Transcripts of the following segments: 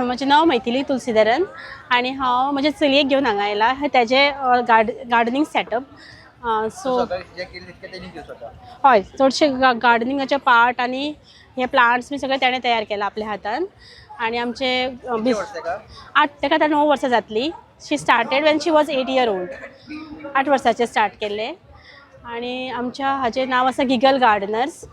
म्हजें नांव मैथिली तुलसीधरन आनी हांव म्हजे चलयेक घेवन हांगा आयला तेजे गार्डनिंग सेटअप सो हय चडशे गार्डनिंगाचे पार्ट आनी हे प्लांट्स बी सगळे तेणें तयार केला आपल्या हातान आनी आमचे ताका आतां 9 वर्सां जातलीं she started when she was 8 year old 8 वर्सांचे स्टार्ट केल्ले आनी आमच्या हाचें नांव आसा गिगल गार्डनर्स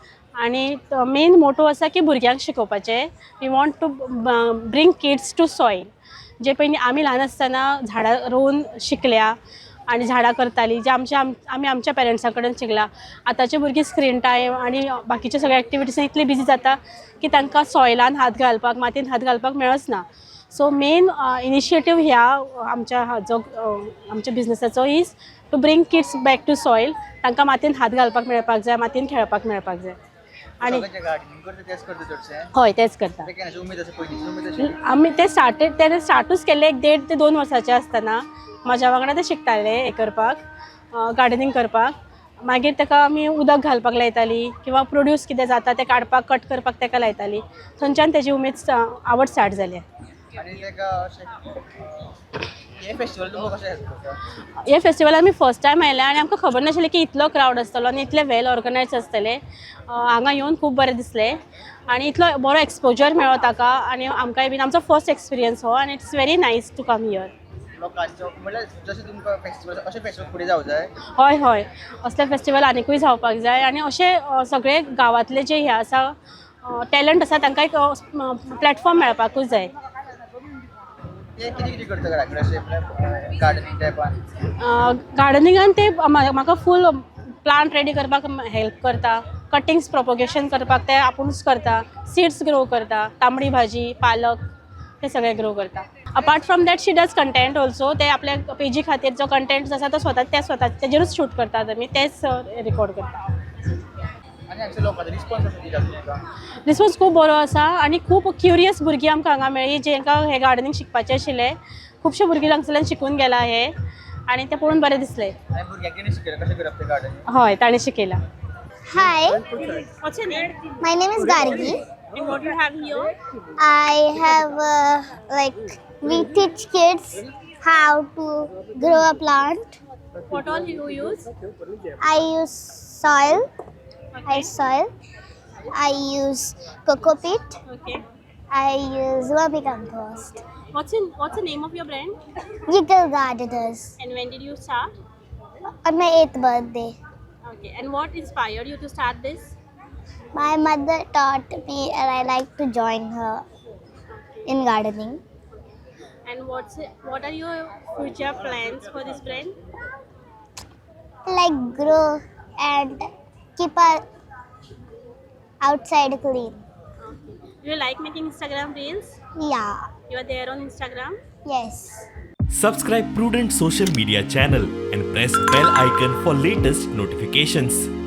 आनी मेन मोटो आसा की भुरग्यांक शिकोवपाचें we want to bring kids to soil जे पयलीं आमी ल्हान आसतना झाडां रोवन शिकल्या आनी झाडां करतालीं जे आमी आमच्या पेरंट्सां कडेन शिकला आतांचे भुरगीं स्क्रीन टायम आनी बाकीचे सगळे एक्टिविटीज इतली बिजी जाता की तांकां सॉयलान हात घालपाक मातयेन हात घालपाक मेळच ना सो मेन इनिशिएटीव ह्या आमच्या बिजनसाचो is to bring kids back to soil तांकां मातयेन हात घालपाक मेळपाक जाय मातयेन खेळपाक मेळपाक जाय आनी हय तेच करता आमी ते स्टार्टूच केल्ले 1.5 ते 2 वर्साचे आसतना म्हाज्या वांगडा ते शिकताले हे करपाक गार्डनिंग करपाक मागीर ताका आमी उदक घालपाक लायतालीं किंवां प्रोड्यूस कितें जाता तें काडपाक कट करपाक ताका लायतालीं थंयच्यान तेजी उमेद आवड स्टार्ट जाली हे फेस्टिवलाक आमी फर्स्ट टायम आयले आनी आमकां खबर नाशिल्लें की इतलो क्रावड आसतलो आनी इतले वेल ऑर्गनायज आसतले हांगा येवन खूब बरें दिसलें आनी इतलो बरो एक्सपोजर मेळ्ळो ताका आनी आमकांय बीन आमचो फर्स्ट एक्सपिरियन्स हो आनी it's very nice to come here हय हय असले फेस्टिवल आनिकूय जावपाक जाय आनी अशे सगळे गांवांतले जे हे आसा टॅलंट आसा तांकां एक प्लॅटफॉर्म मेळपाकूच जाय गार्डनिंगान ते म्हाका फूल प्लांट रेडी करपाक हेल्प करता कटिंग्स प्रोपोगेशन करपाक ते आपुणूच करता सीड्स ग्रो करता तांबडी भाजी पालक ते सगळे ग्रो करता apart from that she does content also ते आपल्या पेजी खातीर जो कंटेंट आसा तो स्वता तेजेरूच शूट करतात आमी तेच रिकॉर्ड करता रिस्पॉन्स खूब बरो आसा आनी खूब क्युरियस भुरगीं आमकां हांगा मेळ्ळी जेंकां हे गार्डनिंग शिकपाचें आशिल्लें खुबशे भुरगीं हांगसरल्यान शिकून गेला हे आनी तें पळोवन बरें दिसलें हय ताणें शिकयलां Hi, What's your name? my name is Gargi. And what do you have here? I have we teach kids how to grow a plant. What all you use? I use soil. I use coco peat. Okay. I use vermicompost. What's the name of your brand? Giggle Gardeners. And when did you start? On my 8th birthday, Okay. And what inspired you to start this? my mother taught me and I like to join her in gardening. And what are your future plans for this brand? Like grow and keep our outside clean. Do you like making Instagram reels? Yeah. You are there on Instagram? Yes. Subscribe Prudent social media channel and press bell icon for latest notifications.